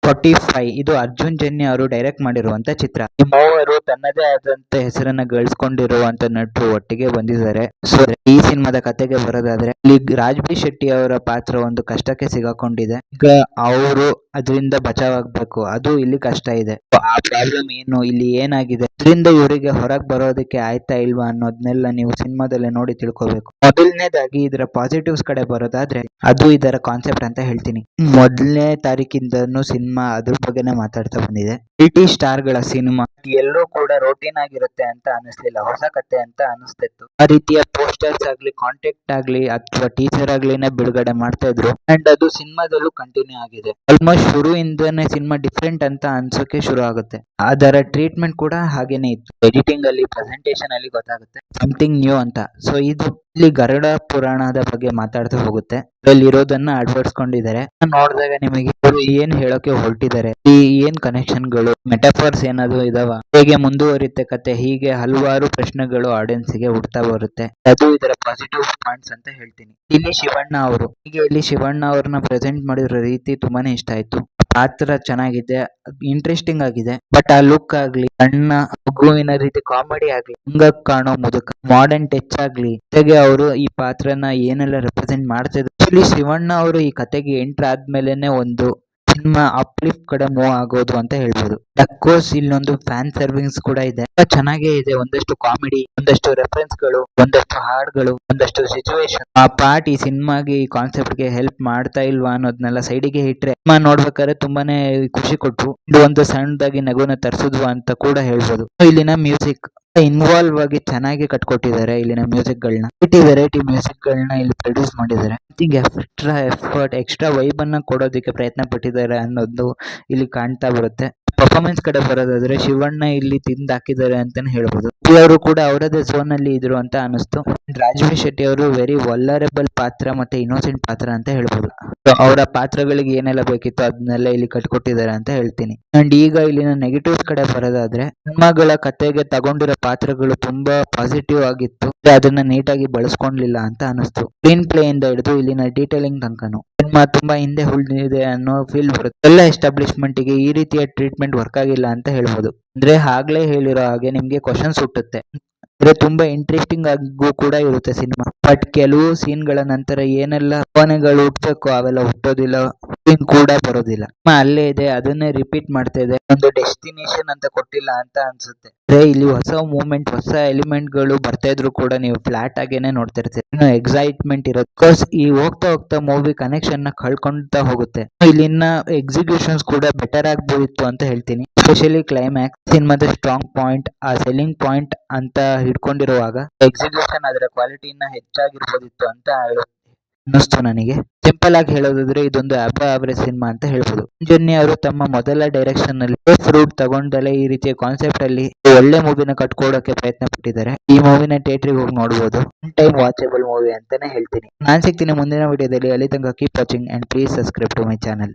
45 ಇದು ಅರ್ಜುನ್ ಜನ್ಯ ಅವರು ಡೈರೆಕ್ಟ್ ಮಾಡಿರುವಂತ ಚಿತ್ರ. ಈ ಮೂವರು ತನ್ನದೇ ಆದಂತ ಹೆಸರನ್ನ ಗಳಿಸ್ಕೊಂಡಿರುವಂತ ನಟರು ಒಟ್ಟಿಗೆ ಬಂದಿದ್ದಾರೆ. ಸೊ ಈ ಸಿನಿಮಾದ ಕತೆಗೆ ಬರೋದಾದ್ರೆ, ಇಲ್ಲಿ ರಾಜ್ಬಿ ಶೆಟ್ಟಿ ಅವರ ಪಾತ್ರ ಒಂದು ಕಷ್ಟಕ್ಕೆ ಸಿಗಾಕೊಂಡಿದೆ. ಈಗ ಅವರು ಅದರಿಂದ ಬಚಾವಾಗ್ಬೇಕು, ಅದು ಇಲ್ಲಿ ಕಷ್ಟ ಇದೆ. ಆ ಪ್ರಾಬ್ಲಮ್ ಏನು, ಇಲ್ಲಿ ಏನಾಗಿದೆ, ಅದರಿಂದ ಇವರಿಗೆ ಹೊರಗೆ ಬರೋದಕ್ಕೆ ಆಯ್ತಾ ಇಲ್ವಾ ಅನ್ನೋದನ್ನೆಲ್ಲ ನೀವು ಸಿನಿಮಾದಲ್ಲೇ ನೋಡಿ ತಿಳ್ಕೊಬೇಕು. ಮೊದಲನೇದಾಗಿ ಇದರ ಪಾಸಿಟಿವ್ಸ್ ಕಡೆ ಬರೋದಾದ್ರೆ, ಅದು ಇದರ ಕಾನ್ಸೆಪ್ಟ್ ಅಂತ ಹೇಳ್ತೀನಿ. ಮೊದಲನೇ ತಾರೀಕಿಂದನೂ ಸಿನಿಮಾ ಅದ್ರ ಬಗ್ಗೆನೇ ಮಾತಾಡ್ತಾ ಬಂದಿದೆ. ಟಿ ಸ್ಟಾರ್ ಗಳ ಸಿನಿಮಾ ಎಲ್ಲರೂ ಕೂಡ ರೋಟೀನ್ ಆಗಿರುತ್ತೆ ಅಂತ ಅನಿಸ್ಲಿಲ್ಲ, ಹೊಸ ಕತೆ ಅಂತ ಅನಿಸ್ತಿತ್ತು. ಆ ರೀತಿಯ ಪೋಸ್ಟರ್ಸ್ ಆಗ್ಲಿ, ಕಾಂಟ್ಯಾಕ್ಟ್ ಆಗ್ಲಿ ಅಥವಾ ಟೀಸರ್ ಆಗ್ಲಿನೇ ಬಿಡುಗಡೆ ಮಾಡ್ತಾ ಇದ್ರು. ಅಂಡ್ ಅದು ಸಿನಿಮಾದಲ್ಲೂ ಕಂಟಿನ್ಯೂ ಆಗಿದೆ. ಆಲ್ಮೋಸ್ಟ್ ಶುರುವಿಂದನೇ ಸಿನಿಮಾ ಡಿಫ್ರೆಂಟ್ ಅಂತ ಅನ್ಸೋಕೆ ಶುರು ಆಗುತ್ತೆ. ಅದರ ಟ್ರೀಟ್ಮೆಂಟ್ ಕೂಡ ಹಾಗೇನೆ ಇತ್ತು. ಎಡಿಟಿಂಗ್ ಅಲ್ಲಿ, ಪ್ರೆಸೆಂಟೇಷನ್ ಅಲ್ಲಿ ಗೊತ್ತಾಗುತ್ತೆ ಸಮಥಿಂಗ್ ನ್ಯೂ ಅಂತ. ಸೊ ಇಲ್ಲಿ ಗರುಡ ಪುರಾಣದ ಬಗ್ಗೆ ಮಾತಾಡ್ತಾ ಹೋಗುತ್ತೆ. ಅಲ್ಲಿ ಇರೋದನ್ನ ಅಳವಡಿಸ್ಕೊಂಡಿದ್ದಾರೆ. ನೋಡಿದಾಗ ನಿಮಗೆ ಇವರು ಏನ್ ಹೇಳೋಕೆ ಹೊರಟಿದ್ದಾರೆ, ಏನ್ ಕನೆಕ್ಷನ್ ಗಳು, ಮೆಟಾಫರ್ಸ್ ಏನಾದ್ರು ಇದಾವ, ಹೇಗೆ ಮುಂದುವರಿಯುತ್ತೆ ಕತೆ, ಹೀಗೆ ಹಲವಾರು ಪ್ರಶ್ನೆಗಳು ಆಡಿಯನ್ಸ್ ಗೆ ಹುಡ್ತಾ ಬರುತ್ತೆ. ಅದು ಇದರ ಪಾಸಿಟಿವ್ ಪಾಯಿಂಟ್ಸ್ ಅಂತ ಹೇಳ್ತೀನಿ. ಇಲ್ಲಿ ಶಿವಣ್ಣ ಅವರು, ಇಲ್ಲಿ ಶಿವಣ್ಣ ಅವ್ರನ್ನ ಪ್ರೆಸೆಂಟ್ ಮಾಡಿರೋ ರೀತಿ ತುಂಬಾನೇ ಇಷ್ಟ ಆಯ್ತು. ಪಾತ್ರ ಚೆನ್ನಾಗಿದೆ, ಇಂಟ್ರೆಸ್ಟಿಂಗ್ ಆಗಿದೆ. ಬಟ್ ಆ ಲುಕ್ ಆಗ್ಲಿ, ಸಣ್ಣ ಮಗುವಿನ ರೀತಿ ಕಾಮಿಡಿ ಆಗ್ಲಿ, ಹಂಗಕ್ ಕಾಣೋ ಮುದುಕ, ಮಾಡರ್ನ್ ಟಚ್ ಆಗ್ಲಿ, ಜೊತೆಗೆ ಅವರು ಈ ಪಾತ್ರನ ಏನೆಲ್ಲ ರೆಪ್ರೆಸೆಂಟ್ ಮಾಡ್ತಿದ್ರು. ಆಕ್ಚುಲಿ ಶಿವಣ್ಣ ಅವರು ಈ ಕತೆಗೆ ಎಂಟರ್ ಆದ್ಮೇಲೆನೆ ಒಂದು ಸಿನಿಮಾ ಅಪ್ಲಿಫ್ಟ್ ಕಡೆ ಮೂವ್ ಆಗೋದು ಅಂತ ಹೇಳ್ಬೋದು. ಅಫ್ಕೋರ್ಸ್ ಇಲ್ಲೊಂದು ಫ್ಯಾನ್ ಸರ್ವಿಂಗ್ಸ್ ಕೂಡ ಇದೆ, ಚೆನ್ನಾಗೇ ಇದೆ. ಒಂದಷ್ಟು ಕಾಮಿಡಿ, ಒಂದಷ್ಟು ರೆಫರೆನ್ಸ್ ಗಳು, ಒಂದಷ್ಟು ಹಾಡುಗಳು, ಒಂದಷ್ಟು ಸಿಚುವೇಶನ್, ಆ ಪಾರ್ಟ್ ಈ ಸಿನಿಮಾಗೆ, ಈ ಕಾನ್ಸೆಪ್ಟ್ ಗೆ ಹೆಲ್ಪ್ ಮಾಡ್ತಾ ಇಲ್ವಾ ಅನ್ನೋದನ್ನೆಲ್ಲ ಸೈಡಿಗೆ ಇಟ್ರೆ ಸಿನಿಮಾ ನೋಡ್ಬೇಕಾದ್ರೆ ತುಂಬಾನೇ ಖುಷಿ ಕೊಟ್ಟು ಇದು ಒಂದು ಸಣ್ಣದಾಗಿ ನಗುನ ತರಿಸಿದ್ವು ಅಂತ ಕೂಡ ಹೇಳ್ಬೋದು. ಇಲ್ಲಿನ ಮ್ಯೂಸಿಕ್ ಇನ್ವಾಲ್ವ್ ಆಗಿ ಚೆನ್ನಾಗಿ ಕಟ್ಕೊಟ್ಟಿದ್ದಾರೆ. ಇಲ್ಲಿನ ಮ್ಯೂಸಿಕ್ ಗಳನ್ನ ವೆರೈಟಿ ಮ್ಯೂಸಿಕ್ ಗಳನ್ನ ಇಲ್ಲಿ ಪ್ರೊಡ್ಯೂಸ್ ಮಾಡಿದ್ದಾರೆ. ಎಕ್ಸ್ಟ್ರಾ ವೈಬ್ ಅನ್ನ ಕೊಡೋದಕ್ಕೆ ಪ್ರಯತ್ನ ಪಟ್ಟಿದ್ದಾರೆ ಅನ್ನೋದು ಇಲ್ಲಿ ಕಾಣ್ತಾ ಬರುತ್ತೆ. ಪರ್ಫಾರ್ಮೆನ್ಸ್ ಕಡೆ ಬರೋದಾದ್ರೆ, ಶಿವಣ್ಣ ಇಲ್ಲಿ ತಿಂದು ಹಾಕಿದ್ದಾರೆ ಅಂತಾನೆ ಹೇಳ್ಬೋದು. ಅವರು ಕೂಡ ಅವರದೇ ಝೋನ್ ಅಲ್ಲಿ ಇದ್ರು ಅಂತ ಅನಿಸ್ತು. ರಾಜ್ಬಿ ಶೆಟ್ಟಿ ಅವರು ವೆರಿ ವಲ್ನರೇಬಲ್ ಪಾತ್ರ ಮತ್ತೆ ಇನ್ನೋಸೆಂಟ್ ಪಾತ್ರ ಅಂತ ಹೇಳ್ಬೋದು. ಅವರ ಪಾತ್ರಗಳಿಗೆ ಏನೆಲ್ಲ ಬೇಕಿತ್ತು ಅದನ್ನೆಲ್ಲ ಇಲ್ಲಿ ಕಟ್ಕೊಟ್ಟಿದ್ದಾರೆ ಅಂತ ಹೇಳ್ತೀನಿ. ಅಂಡ್ ಈಗ ಇಲ್ಲಿನ ನೆಗೆಟಿವ್ಸ್ ಕಡೆ ಬರೋದಾದ್ರೆ, ಸಿನಿಮಾಗಳ ಕತೆಗೆ ತಗೊಂಡಿರೋ ಪಾತ್ರಗಳು ತುಂಬಾ ಪಾಸಿಟಿವ್ ಆಗಿತ್ತು, ಅದನ್ನ ನೀಟಾಗಿ ಬಳಸ್ಕೊಂಡ್ಲಿಲ್ಲ ಅಂತ ಅನಿಸ್ತು. ಸ್ಕ್ರೀನ್ ಪ್ಲೇ ಇಂದ ಹಿಡಿದು ಇಲ್ಲಿನ ಡೀಟೇಲಿಂಗ್ ತನಕನು ಸಿನಿಮಾ ತುಂಬಾ ಹಿಂದೆ ಉಳಿದಿದೆ ಅನ್ನೋ ಫೀಲ್ ಬರುತ್ತೆ. ಎಲ್ಲ ಎಸ್ಟಾಬ್ಲಿಷ್ಮೆಂಟ್ ಗೆ ಈ ರೀತಿಯ ಟ್ರೀಟ್ಮೆಂಟ್ ವರ್ಕ್ ಆಗಿಲ್ಲ ಅಂತ ಹೇಳ್ಬೋದು. ಅಂದ್ರೆ ಆಗ್ಲೇ ಹೇಳಿರೋ ಹಾಗೆ ನಿಮ್ಗೆ ಕ್ವಶನ್ಸ್ ಹುಟ್ಟುತ್ತೆ. ಅಂದ್ರೆ ತುಂಬಾ ಇಂಟ್ರೆಸ್ಟಿಂಗ್ ಆಗು ಕೂಡ ಇರುತ್ತೆ ಸಿನಿಮಾ. ಬಟ್ ಕೆಲವು ಸೀನ್ ಗಳ ನಂತರ ಏನೆಲ್ಲ ಭಾವನೆಗಳು ಹುಟ್ಟಬೇಕು ಅವೆಲ್ಲ ಹುಟ್ಟೋದಿಲ್ಲ, ಕೂಡ ಬರೋದಿಲ್ಲ. ಅಲ್ಲೇ ಇದೆ, ಅದನ್ನೇ ರಿಪೀಟ್ ಮಾಡ್ತಾ ಇದೆ. ಒಂದು ಡೆಸ್ಟಿನೇಷನ್ ಅಂತ ಕೊಟ್ಟಿಲ್ಲ ಅಂತ ಅನ್ಸುತ್ತೆ. ಇಲ್ಲಿ ಹೊಸ ಮೂವ್ಮೆಂಟ್, ಹೊಸ ಎಲಿಮೆಂಟ್ ಗಳು ಬರ್ತಾ ಇದ್ರು ಕೂಡ ನೀವು ಫ್ಲಾಟ್ ಆಗೇನೆ ನೋಡ್ತಾ ಇರ್ತೀರಿ. ಇನ್ನು ಎಕ್ಸೈಟ್ಮೆಂಟ್ ಇರುತ್ತೆ. ಬಿಕಾಸ್ ಈ ಹೋಗ್ತಾ ಹೋಗ್ತಾ ಮೂವಿ ಕನೆಕ್ಷನ್ ನ ಕಳ್ಕೊಂತಾ ಹೋಗುತ್ತೆ. ಇಲ್ಲಿನ ಎಕ್ಸಿಕ್ಯೂಷನ್ಸ್ ಕೂಡ ಬೆಟರ್ ಆಗ್ಬೋದಿತ್ತು ಅಂತ ಹೇಳ್ತೀನಿ. ಎಸ್ಪೆಷಲಿ ಕ್ಲೈಮ್ಯಾಕ್ಸ್ ಸಿನಿಮಾದ ಸ್ಟ್ರಾಂಗ್ ಪಾಯಿಂಟ್, ಆ ಸೆಲ್ಲಿಂಗ್ ಪಾಯಿಂಟ್ ಅಂತ ಹಿಡ್ಕೊಂಡಿರುವಾಗ ಎಕ್ಸಿಕ್ಯೂಷನ್ ಅದರ ಕ್ವಾಲಿಟಿನ ಹೆಚ್ಚಾಗಿರ್ಬೋದಿತ್ತು ಅಂತ ಅನ್ನಿಸ್ತು ನನಗೆ. ಸಿಂಪಲ್ ಆಗಿ ಹೇಳೋದಾದ್ರೆ ಇದೊಂದು ಆವರೇಜ್ ಸಿನಿಮಾ ಅಂತ ಹೇಳ್ಬೋದು. ಜನ್ಯ ಅವರು ತಮ್ಮ ಮೊದಲ ಡೈರೆಕ್ಷನ್ ನಲ್ಲಿ ಫ್ರೂಟ್ ತಗೊಂಡಲೆ ಈ ರೀತಿಯ ಕಾನ್ಸೆಪ್ಟ್ ಅಲ್ಲಿ ಒಳ್ಳೆ ಮೂವಿನ ಕಟ್ಕೊಡೋಕೆ ಪ್ರಯತ್ನ ಪಟ್ಟಿದ್ದಾರೆ. ಈ ಮೂವಿನ ಥಿಯೇಟರ್ಗೆ ಹೋಗಿ ನೋಡಬಹುದು. ಒನ್ ಟೈಮ್ ವಾಚಬಲ್ ಮೂವಿ ಅಂತಾನೆ ಹೇಳ್ತೀನಿ. ನಾನ್ ಸಿಗ್ತೀನಿ ಮುಂದಿನ ವಿಡಿಯೋದಲ್ಲಿ. ಅಲ್ಲಿ ತನಕ keep watching and please subscribe to my channel.